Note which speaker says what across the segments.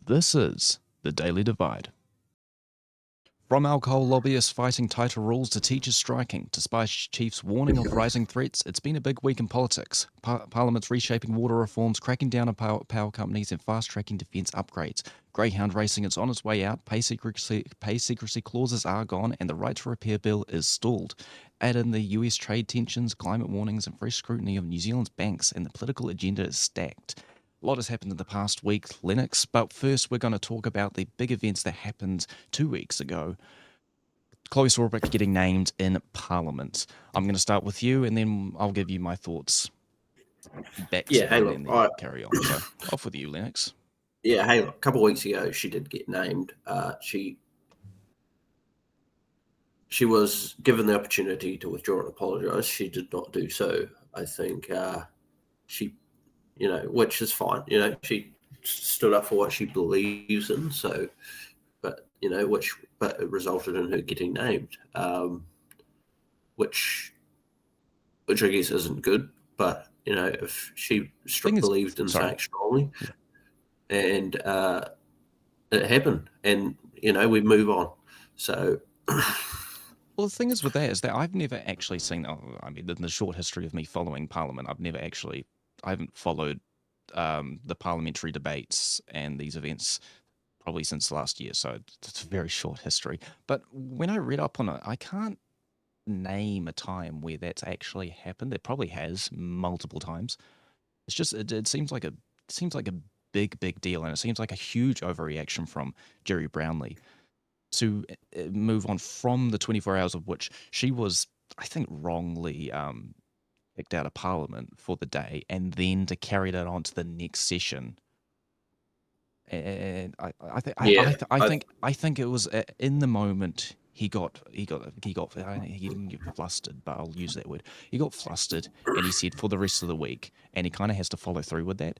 Speaker 1: This is the Daily Divide. From alcohol lobbyists fighting tighter rules to teachers striking, to spice chiefs warning of rising threats, it's been a big week in politics. Parliament's reshaping water reforms, cracking down on power companies and fast-tracking defence upgrades. Greyhound racing is on its way out, pay secrecy clauses are gone, and the right to repair bill is stalled. Add in the US trade tensions, climate warnings, and fresh scrutiny of New Zealand's banks, and the political agenda is stacked. A lot has happened in the past week, Lennox, but first we're going to talk about the big events that happened 2 weeks ago. Chlöe Swarbrick getting named in Parliament. I'm going to start with you, and then I'll give you my thoughts back to Ben, and then carry on. So off with you, Lennox.
Speaker 2: Yeah, hey, look, a couple of weeks ago, she did get named. She was given the opportunity to withdraw and apologise. She did not do so. I think she, which is fine. She stood up for what she believes in. So, but it resulted in her getting named, which I guess isn't good. But if she believed in saying strongly, and it happened, and we move on. So.
Speaker 1: Well, the thing is with that is that I've never actually seen, in the short history of me following Parliament, I haven't followed the parliamentary debates and these events probably since last year, so it's a very short history. But when I read up on it, I can't name a time where that's actually happened. It probably has multiple times. It's just, it seems like a big deal, and it seems like a huge overreaction from Jerry Brownlee to move on from the 24 hours of which she was, I think, wrongly kicked out of Parliament for the day, and then to carry that on to the next session. And I think it was in the moment he didn't get flustered, but I'll use that word. He got flustered, and he said for the rest of the week, and he kind of has to follow through with that.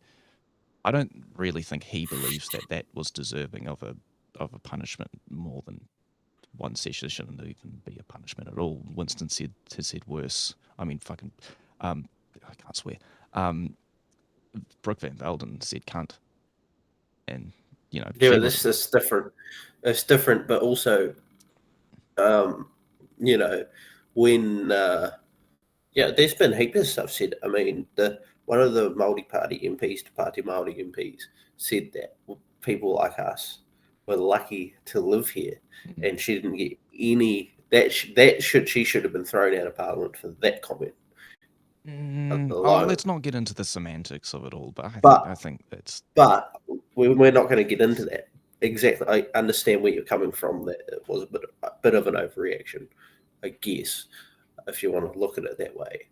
Speaker 1: I don't really think he believes that was deserving of a punishment more than one session. Shouldn't even be a punishment at all. Winston has said worse. I mean, fucking, I can't swear. Brooke Van Velden said cunt, and
Speaker 2: yeah, this is different. It's different, but also, when there's been heaps of stuff said. I mean, one of the Māori Party MPs, Te Pāti Māori MPs, said that people like us were lucky to live here, and she didn't get any. She should have been thrown out of Parliament for that comment.
Speaker 1: Let's not get into the semantics of it all, but I think it's.
Speaker 2: But we're not going to get into that. Exactly, I understand where you're coming from. That it was a bit of an overreaction, I guess, if you want to look at it that way.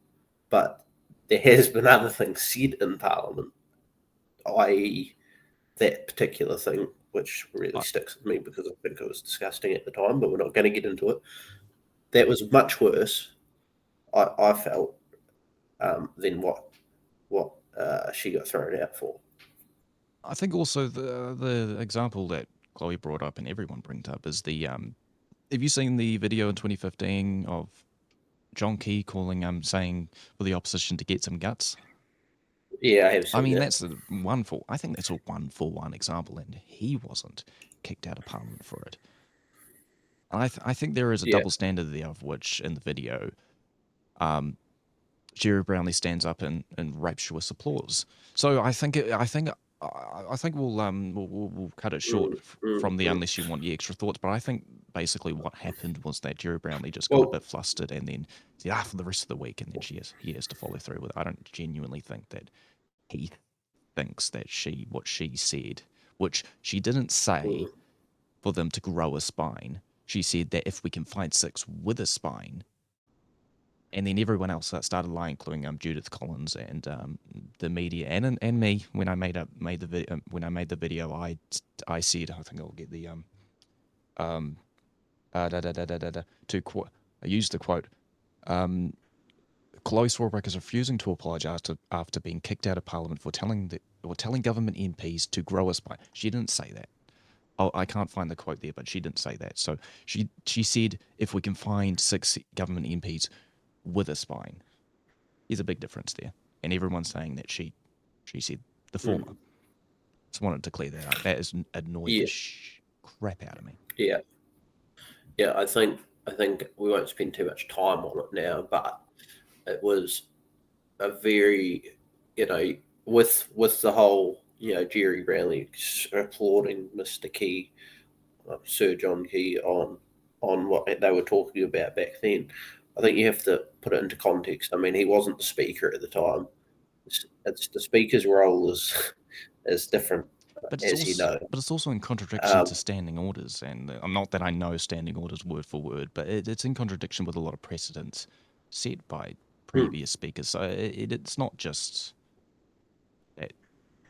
Speaker 2: But there has been other things said in Parliament, i.e. that particular thing, which really sticks with me because I think it was disgusting at the time, but we're not going to get into it. That was much worse, I felt, than what she got thrown out for.
Speaker 1: I think also the example that Chloe brought up and everyone brings up is the have you seen the video in 2015 of John Key saying for the opposition to get some guts?
Speaker 2: Yeah, I have seen
Speaker 1: I mean,
Speaker 2: that.
Speaker 1: that's I think that's a 1-for-1 example, and he wasn't kicked out of Parliament for it. And I think there is a double standard there, of which in the video, Jerry Brownlee stands up in rapturous applause. So I think we'll cut it short from the unless you want the extra thoughts. But I think basically what happened was that Jerry Brownlee just got a bit flustered and then said, for the rest of the week, and then he has to follow through with it. I don't genuinely think that he thinks that what she said, which she didn't say for them to grow a spine. She said that if we can find 6 with a spine. And then everyone else started lying, including Judith Collins and the media and me. When I made the video, I said, I think I'll get the I used the quote. Chlöe Swarbrick is refusing to apologise after being kicked out of Parliament for telling government MPs to grow a spine. She didn't say that. Oh, I can't find the quote there, but she didn't say that. So she said if we can find 6 government MPs with a spine. There's a big difference there. And everyone's saying that she said the former. That's wanted to clear that up. That has annoyed
Speaker 2: Yeah.
Speaker 1: the crap out of me.
Speaker 2: Yeah. I think we won't spend too much time on it now, but it was a very, with the whole, Jerry Brownlee applauding Mr. Key, Sir John Key, on what they were talking about back then. I think you have to put it into context. I mean, he wasn't the speaker at the time. It's the speaker's role is different,
Speaker 1: But
Speaker 2: as you know.
Speaker 1: it's also in contradiction to standing orders, and not that I know standing orders word for word, but it's in contradiction with a lot of precedents set by previous speakers. So it's not just that.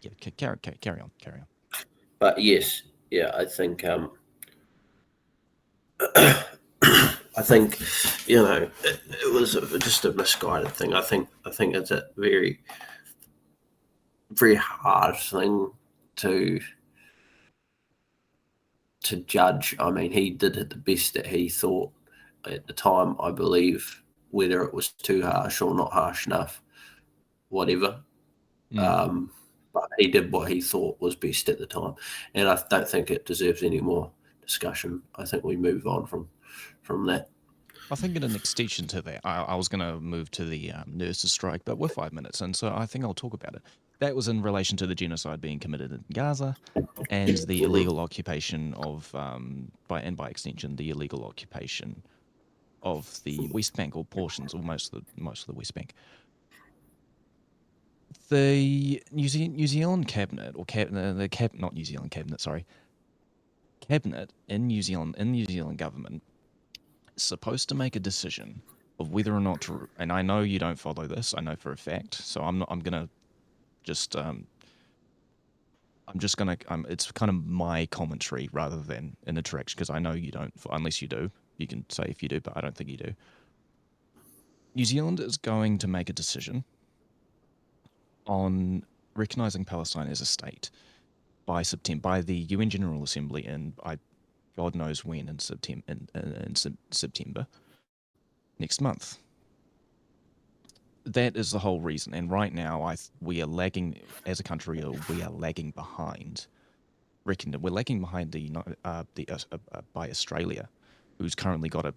Speaker 1: Yeah, carry on.
Speaker 2: But yes, I think I think it was just a misguided thing. I think it's a very very hard thing to judge. I mean, he did the best that he thought at the time, I believe. Whether it was too harsh or not harsh enough, whatever. But he did what he thought was best at the time, and I don't think it deserves any more discussion. I think we move on from that.
Speaker 1: I think in an extension to that, I was going to move to the nurses' strike, but we're 5 minutes in, so I think I'll talk about it. That was in relation to the genocide being committed in Gaza and the illegal occupation of, by extension, the illegal occupation of the West Bank, or portions, or most of the West Bank. The New Zealand cabinet, or not New Zealand cabinet, sorry, cabinet in New Zealand, government, is supposed to make a decision of whether or not to, and I know you don't follow this, I know for a fact, so it's kind of my commentary rather than an interaction, because I know you don't, unless you do. You can say if you do, but I don't think you do. New Zealand is going to make a decision on recognising Palestine as a state by the UN General Assembly in God knows when, in September next month. That is the whole reason, and right now we are lagging as a country. We are lagging behind. We're lagging behind by Australia, who's currently got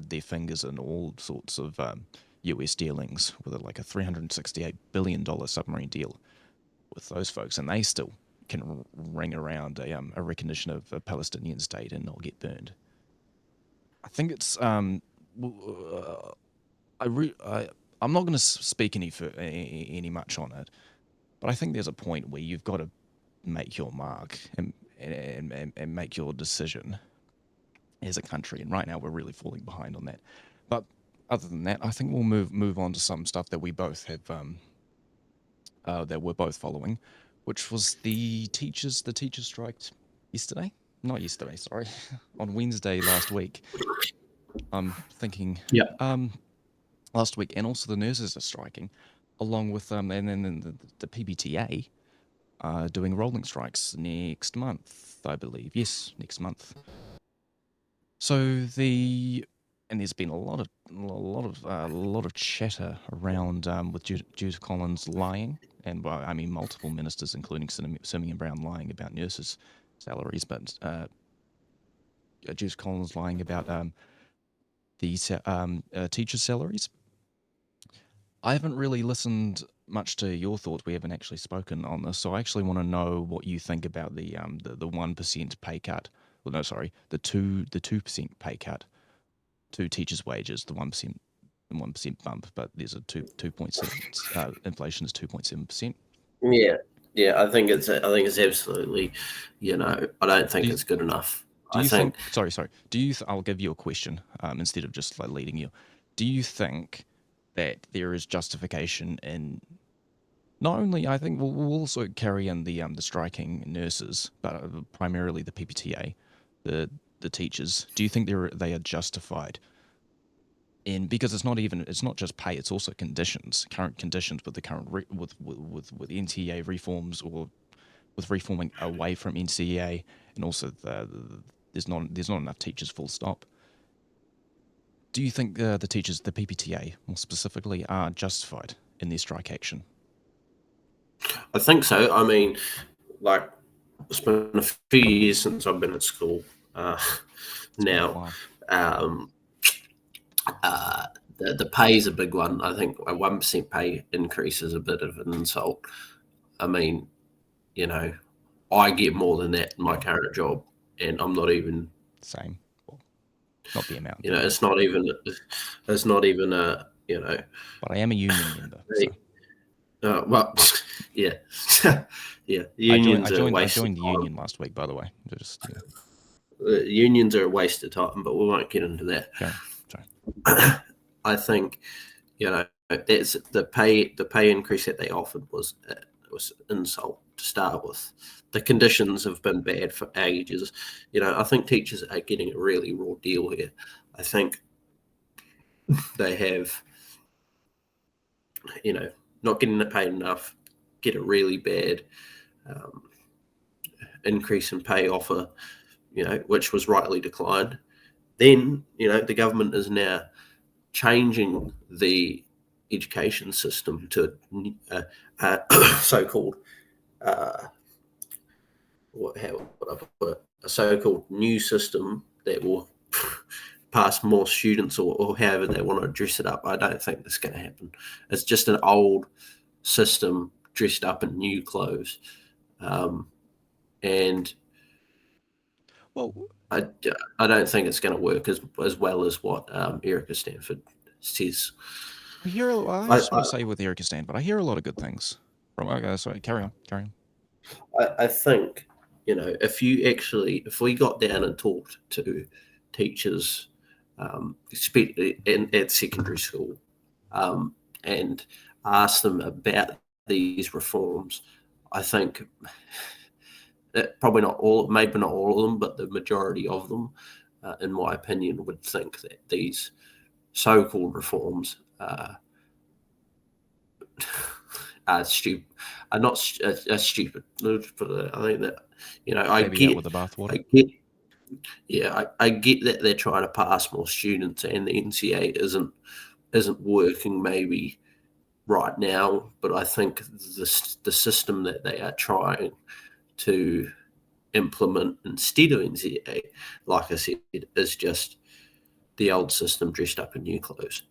Speaker 1: their fingers in all sorts of US dealings with like a $368 billion submarine deal with those folks, and they still can ring around a recognition of a Palestinian state and not get burned. I think it's I'm not going to speak any much on it, but I think there's a point where you've got to make your mark and make your decision as a country. And right now we're really falling behind on that. But other than that, I think we'll move on to some stuff that we both have that we're both following, which was the teachers strike yesterday. Not yesterday, sorry, on Wednesday last week. I'm thinking, last week, and also the nurses are striking, along with and then the PBTA doing rolling strikes next month, I believe. Yes, next month. So there's been a lot of chatter around with Jude Collins lying, and I mean multiple ministers, including Simeon Brown, lying about nurses' salaries, but Jude Collins lying about the teachers' salaries. I haven't really listened much to your thoughts. We haven't actually spoken on this, so I actually want to know what you think about the 1% pay cut. Well, no, sorry, the 2% pay cut to teachers' wages. The 1% bump, but there's a 2.7 inflation is 2.7%.
Speaker 2: Yeah. I think it's absolutely. I don't think it's good enough.
Speaker 1: Do you think? Sorry. Do you? I'll give you a question instead of just like leading you. Do you think that there is justification in not only? I think we'll also carry in the striking nurses, but primarily the PPTA, the teachers. Do you think they are justified? Because it's not just pay, it's also current conditions with the current with NCA reforms, or with reforming away from NCA, and also there's not enough teachers, full stop. Do you think the teachers, the PPTA more specifically, are justified in their strike action?
Speaker 2: I think so. I mean, like it's been a few years since I've been at school now. The pay is a big one. I think a 1% pay increase is a bit of an insult. I mean, you know, I get more than that in my current job, and I'm not even
Speaker 1: Same. Well, not the amount.
Speaker 2: You know, it's not even a
Speaker 1: But I am a union member. So.
Speaker 2: Well, yeah, yeah.
Speaker 1: I
Speaker 2: Unions are a
Speaker 1: joined
Speaker 2: waste of
Speaker 1: the
Speaker 2: time.
Speaker 1: union last week, by the way. Just
Speaker 2: Unions are a waste of time, but we won't get into that.
Speaker 1: Sorry.
Speaker 2: I think it's the pay increase that they offered was insult to start with. The conditions have been bad for ages. I think teachers are getting a really raw deal here. I think they have, not getting paid enough, get a really bad increase in pay offer, which was rightly declined. Then, the government is now changing the education system to so-called a so-called new system that will pass more students or however they want to dress it up. I don't think that's going to happen. It's just an old system dressed up in new clothes. And
Speaker 1: well,
Speaker 2: I don't think it's going to work as well as what Erica Stanford says.
Speaker 1: I just want to say with Erica Stanford, I hear a lot of good things from. Okay, sorry, carry on.
Speaker 2: I think if we got down and talked to teachers, especially at secondary school, and asked them about these reforms, I think probably not all, maybe not all of them, but the majority of them, in my opinion, would think that these so-called reforms are stupid. Are not stupid. I think that I
Speaker 1: Baby out with the bathwater.
Speaker 2: I get that they're trying to pass more students, and the NCA isn't working maybe right now, but I think the system that they are trying to implement instead of NCA, like I said, is just the old system dressed up in new clothes.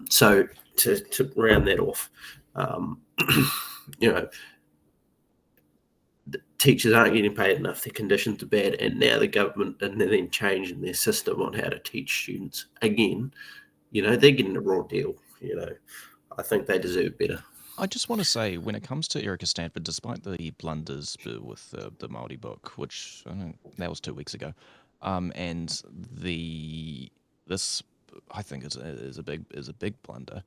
Speaker 2: So to round that off, the teachers aren't getting paid enough, the conditions are bad, and now the government and they're then changing their system on how to teach students again. They're getting a raw deal. I think they deserve better.
Speaker 1: I just want to say, when it comes to Erica Stanford, despite the blunders with the Māori book, which that was 2 weeks ago, and this I think is a big blunder.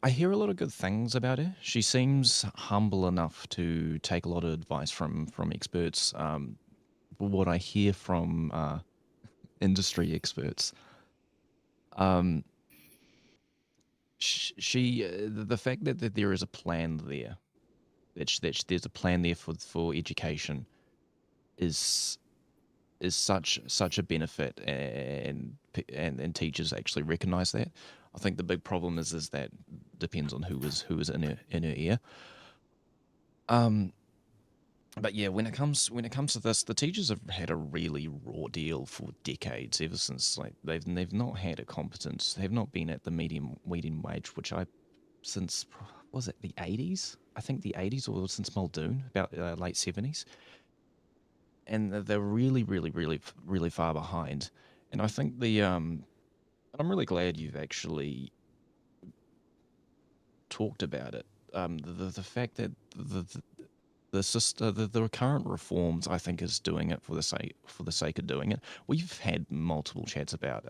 Speaker 1: I hear a lot of good things about her. She seems humble enough to take a lot of advice from experts. What I hear from industry experts, the fact that there is a plan there, that there's a plan there for education, is such a benefit, and teachers actually recognise that. I think the big problem is that depends on who is in her ear. But yeah, when it comes to this, the teachers have had a really raw deal for decades, ever since they've not had a competence. They've not been at the medium wage, which since, was it the 80s? I think the 80s, or since Muldoon, about late 70s. And they're really, really, really, really far behind. And I think I'm really glad you've actually talked about it. The fact that the current reforms, I think, is doing it for the sake of doing it. We've had multiple chats about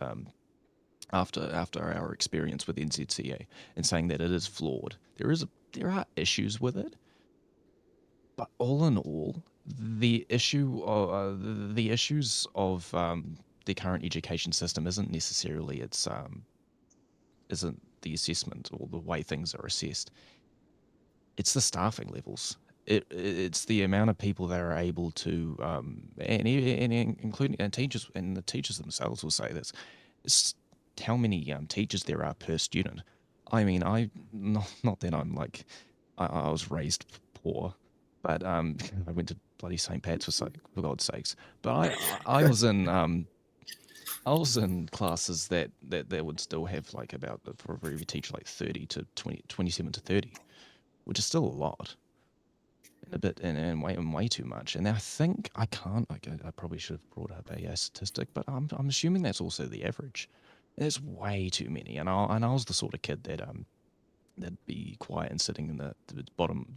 Speaker 1: after our experience with NZCA, and saying that it is flawed. There are issues with it, but all in all, the issues of the current education system isn't necessarily isn't the assessment or the way things are assessed. It's the staffing levels. It's the amount of people that are able to, and including teachers, and the teachers themselves will say this. It's how many teachers there are per student. I mean, not that I'm like, I was raised poor, but I went to bloody St. Pat's for God's sakes. But I was in classes that would still have like about probably we teach like 30 to 20, 27 to 30, which is still a lot. And a bit and way too much. And I think I can't like I probably should have brought up a statistic, but I'm assuming that's also the average. And it's way too many. And I was the sort of kid that'd be quiet and sitting in the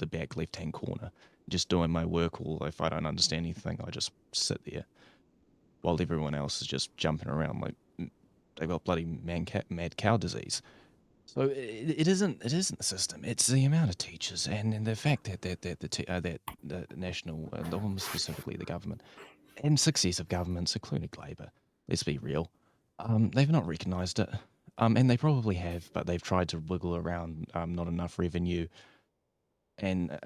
Speaker 1: back left hand corner, just doing my work. Or if I don't understand anything, I just sit there while everyone else is just jumping around like they got bloody mad cow disease. So it isn't the system. It's the amount of teachers and the fact that the national, specifically the government, and successive governments, including Labour, let's be real, they've not recognised it. And they probably have, but they've tried to wiggle around not enough revenue. And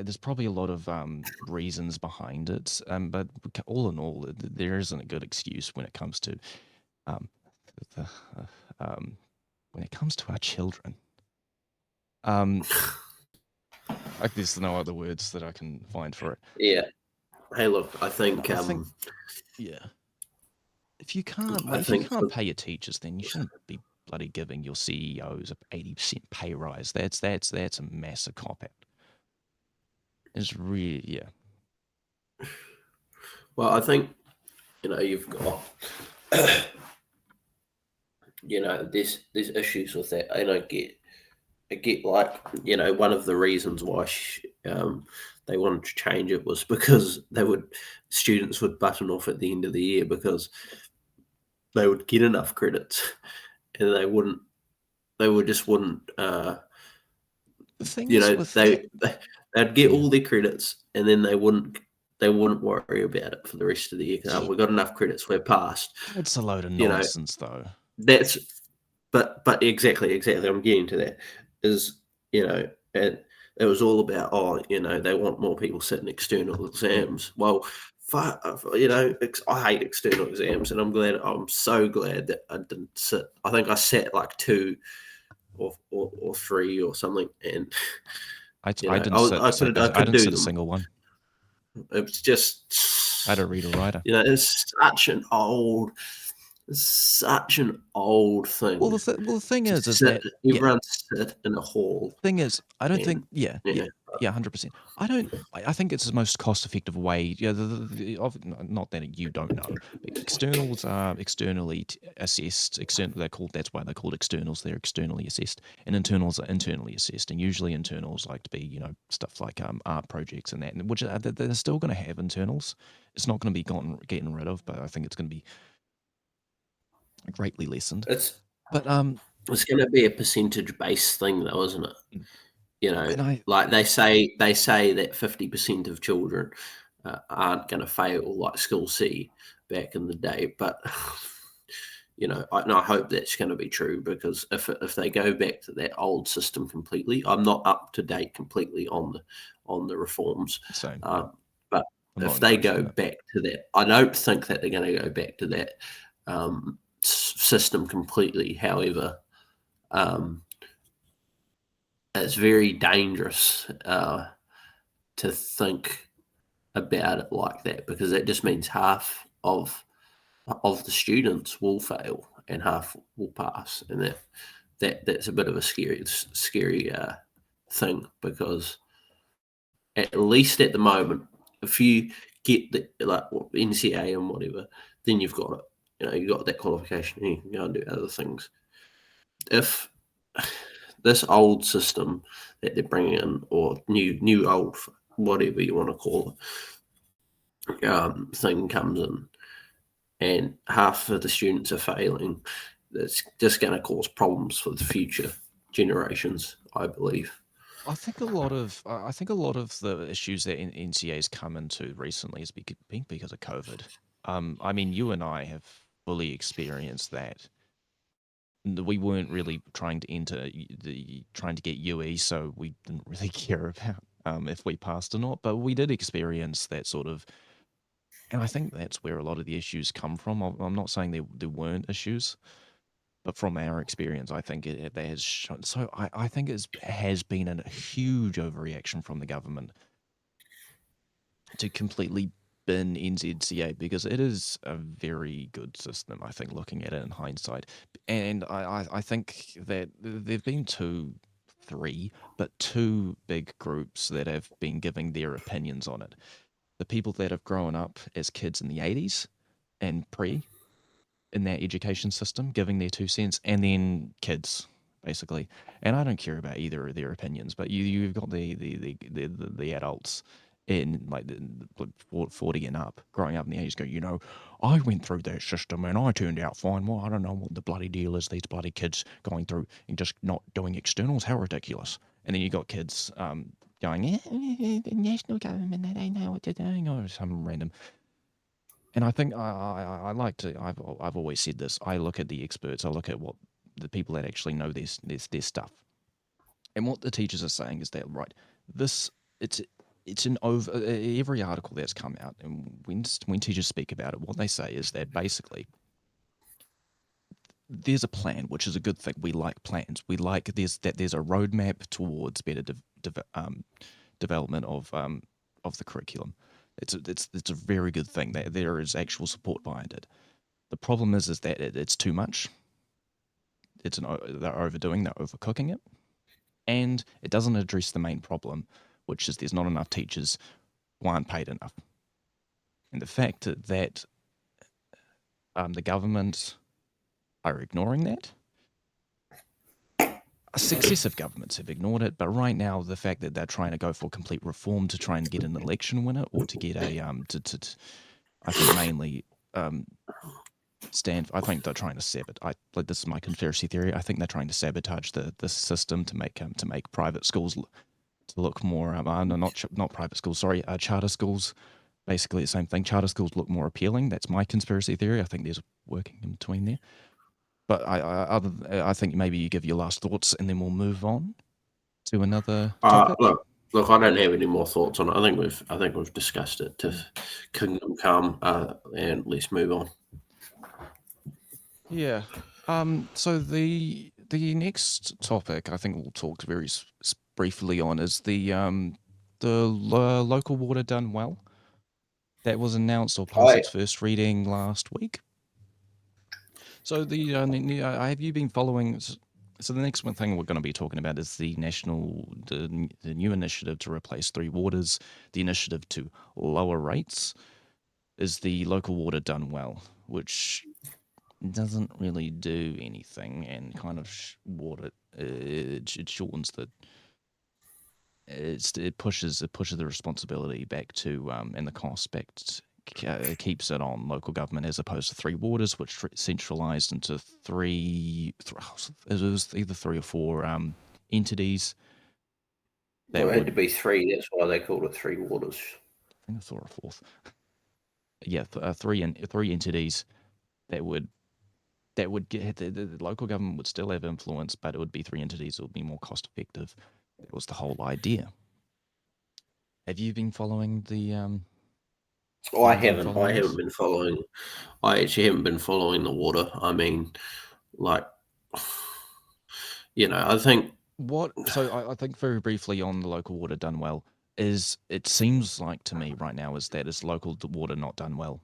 Speaker 1: there's probably a lot of reasons behind it. But all in all, there isn't a good excuse when it comes to um, the, when it comes to our children. There's no other words that I can find for it.
Speaker 2: Yeah. Hey, look, I think
Speaker 1: yeah. If you can't, pay your teachers, then you shouldn't be bloody giving your CEOs a 80% pay rise. That's a massive cop out. It's really, yeah.
Speaker 2: Well, I think you've got there's issues with that, and I get like one of the reasons why they wanted to change it was because students would button off at the end of the year because they would get enough credits, and they just wouldn't.
Speaker 1: The thing is
Speaker 2: they'd get all their credits, and then they wouldn't worry about it for the rest of the year. Oh, we got enough credits, we're passed.
Speaker 1: It's a load of nonsense, though.
Speaker 2: That's but exactly. I'm getting to that. Is and it was all about they want more people sitting external exams. Well, I hate external exams, and I'm so glad that I didn't sit. I think I sat like 2 or 3 or something, and
Speaker 1: I didn't sit a single one.
Speaker 2: It was just
Speaker 1: I had a reader writer.
Speaker 2: It's such an old thing.
Speaker 1: Well, the thing is
Speaker 2: that everyone sit in a hall.
Speaker 1: Thing is, I don't think. Yeah, 100%. I think it's the most cost-effective way. Yeah, not that you don't know. Externals are externally assessed. That's why they're called externals. They're externally assessed, and internals are internally assessed. And usually, internals like to be stuff like art projects and that, which they're still going to have internals. It's not going to be getting rid of, but I think it's going to be greatly lessened.
Speaker 2: It's going to be a percentage-based thing, though, isn't it? Like they say that 50% of children aren't going to fail like School C back in the day, but I hope that's going to be true, because if they go back to that old system completely, I'm not up to date completely on the reforms.
Speaker 1: Same.
Speaker 2: But if they go back to that, I don't think that they're going to go back to that system completely. However, it's very dangerous to think about it like that, because that just means half of the students will fail and half will pass, and that's a bit of a scary thing, because at least at the moment, if you get the NCA and whatever, then you've got it. You got that qualification, and you can go and do other things. If this old system that they're bringing in, or new old, whatever you want to call it, thing comes in, and half of the students are failing, that's just going to cause problems for the future generations, I believe.
Speaker 1: I think a lot of the issues that NCA's come into recently has been because of COVID. I mean, you and I have fully experienced that. We weren't really trying to get UE, so we didn't really care about if we passed or not. But we did experience that sort of, and I think that's where a lot of the issues come from. I'm not saying there weren't issues, but from our experience, I think it has shown. So I think it has been a huge overreaction from the government to completely bin NZCA because it is a very good system, I think, looking at it in hindsight. And I think that there have been two big groups that have been giving their opinions on it. The people that have grown up as kids in the 80s and in that education system, giving their 2 cents, and then kids, basically. And I don't care about either of their opinions, but you've got the adults in like the 40 and up, growing up in the 80s, go, I went through that system and I turned out fine. Well, I don't know what the bloody deal is. These bloody kids going through and just not doing externals. How ridiculous! And then you got kids going, the national government, they don't know what they're doing, or some random. And I think I like to. I've always said this. I look at the experts. I look at what the people that actually know their stuff. And what the teachers are saying is that right, this it's an over every article that's come out, and when teachers speak about it, what they say is that basically there's a plan, which is a good thing. We like plans. We like there's a roadmap towards better development of the curriculum. It's a very good thing that there is actual support behind it. The problem is that it's too much. They're overdoing, they're overcooking it, and it doesn't address the main problem, which is there's not enough teachers who aren't paid enough. And the fact that the government are ignoring that. Successive governments have ignored it, but right now the fact that they're trying to go for complete reform to try and get an election winner, or to get a I think mainly I think they're trying to sabotage. This is my conspiracy theory. I think they're trying to sabotage the system to make private schools to look more. Not private schools. Sorry, charter schools. Basically the same thing. Charter schools look more appealing. That's my conspiracy theory. I think there's working in between there. But I think maybe you give your last thoughts and then we'll move on to another topic.
Speaker 2: Look, I don't have any more thoughts on it. I think we've discussed it to Kingdom Come, and let's move on.
Speaker 1: Yeah. So the next topic I think we'll talk very briefly on is the local water done well. That was announced or passed its first reading last week. So have you been following? So the next one thing we're going to be talking about is the new initiative to replace 3 waters. The initiative to lower rates is the local water done well, which doesn't really do anything and kind of it shortens it pushes the responsibility back to and the cost back it keeps it on local government as opposed to 3 waters, which centralized into it was either 3 or 4 entities.
Speaker 2: It had to be 3. That's why they called it 3 waters.
Speaker 1: I think I saw a 4th. Yeah, 3 entities that would get the local government would still have influence, but it would be 3 entities. It would be more cost effective. That was the whole idea. Have you been following the?
Speaker 2: I haven't. I haven't been following. I actually haven't been following the water. I mean, like, I think.
Speaker 1: So I think very briefly on the local water done well is it seems like to me right now is that is local water not done well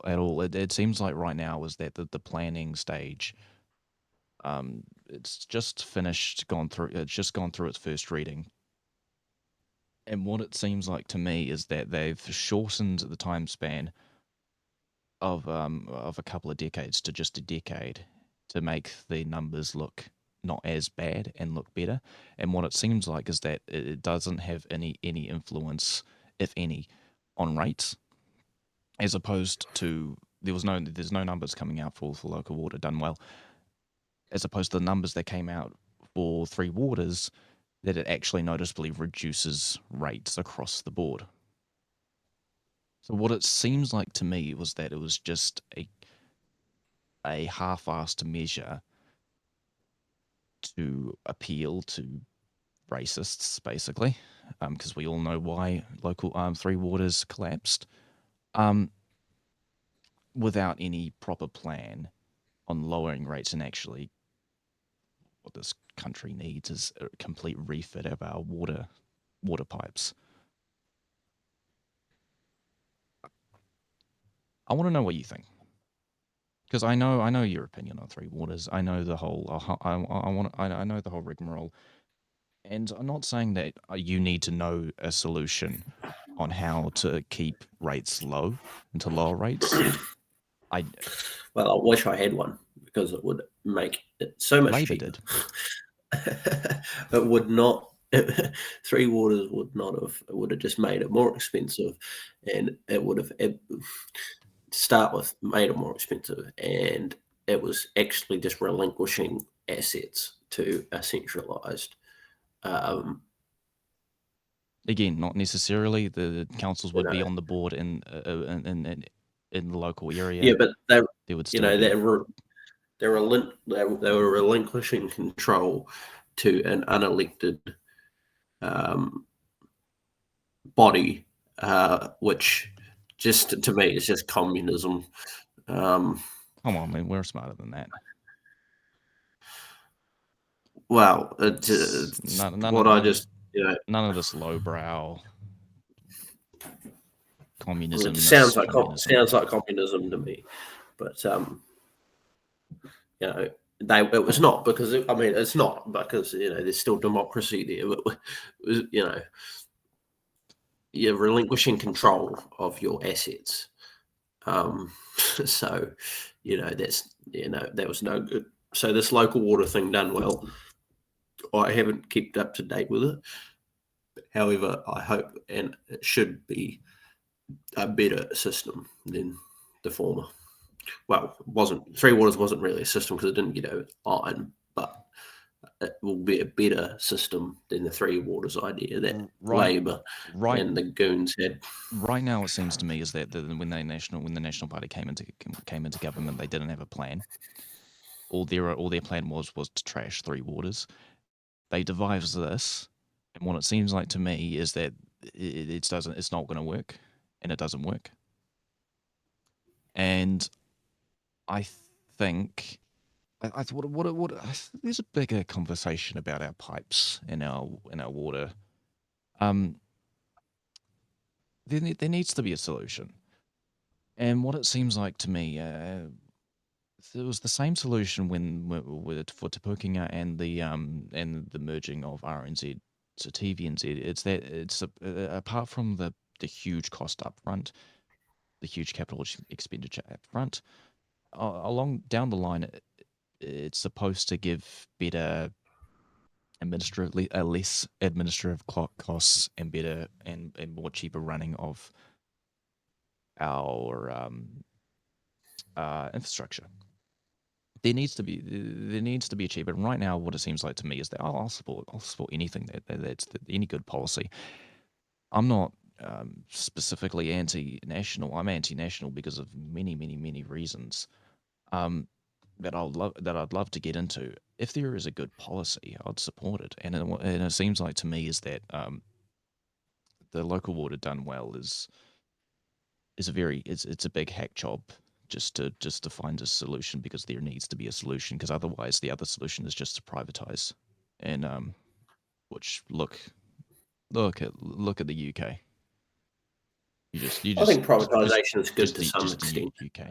Speaker 1: at all. It seems like right now is that the planning stage. It's just finished, gone through. It's just gone through its first reading. And what it seems like to me is that they've shortened the time span of a couple of decades to just a decade to make the numbers look not as bad and look better. And what it seems like is that it doesn't have any influence, if any, on rates, as opposed to there's no numbers coming out for local water done well, as opposed to the numbers that came out for 3 waters, that it actually noticeably reduces rates across the board. So what it seems like to me was that it was just a half-assed measure to appeal to racists, basically, because we all know why local 3 waters collapsed, without any proper plan on lowering rates. And actually what this country needs is a complete refit of our water pipes. I want to know what you think. Because I know your opinion on Three Waters. I know the whole. I know the whole rigmarole, and I'm not saying that you need to know a solution on how to keep rates low and to lower rates.
Speaker 2: Well, I wish I had one because it would make it so much
Speaker 1: Labour
Speaker 2: cheaper.
Speaker 1: did.
Speaker 2: It would not. Three Waters would not have. It would have just made it more expensive, and it would have to start with made it more expensive, and it was actually just relinquishing assets to a centralised.
Speaker 1: Again, not necessarily the councils would
Speaker 2: You
Speaker 1: be
Speaker 2: know,
Speaker 1: on the board in the local area.
Speaker 2: yeah, but they,
Speaker 1: There would
Speaker 2: you
Speaker 1: still
Speaker 2: know,
Speaker 1: be.
Speaker 2: they were relinquishing control to an unelected body, which just to me is just communism.
Speaker 1: Come on, man, we're smarter than that.
Speaker 2: Well,
Speaker 1: It's none of this lowbrow communism.
Speaker 2: It sounds like communism to me, but it was not because it's not because there's still democracy there, but you're relinquishing control of your assets. So that was no good. So this local water thing done well. I haven't kept up to date with it. However, I hope and it should be a better system than the former. Well, Three Waters wasn't really a system because it didn't get over line, but it will be a better system than the Three Waters idea that Labour and the goons had.
Speaker 1: Right now, it seems to me is that when the National Party came into government, they didn't have a plan. All their plan was to trash Three Waters. They devised this, and what it seems like to me is that it's not going to work, and it doesn't work. And I think there's a bigger conversation about our pipes and our water. There needs to be a solution, and what it seems like to me, it was the same solution for Te Pukenga and the merging of RNZ to TVNZ. It's apart from the huge cost up front, the huge capital expenditure up front, along down the line, it's supposed to give better less administrative costs and better and more cheaper running of our infrastructure. There needs to be achievement. Right now, what it seems like to me is that I'll support anything that's any good policy. I'm not specifically anti-national. I'm anti-national because of many reasons. That I'd love to get into. If there is a good policy, I'd support it. And it seems like to me is that the local water done well is it's a big hack job just to find a solution, because there needs to be a solution, because otherwise the other solution is just to privatize. And which look at the UK.
Speaker 2: I think privatisation is good to some extent.
Speaker 1: UK.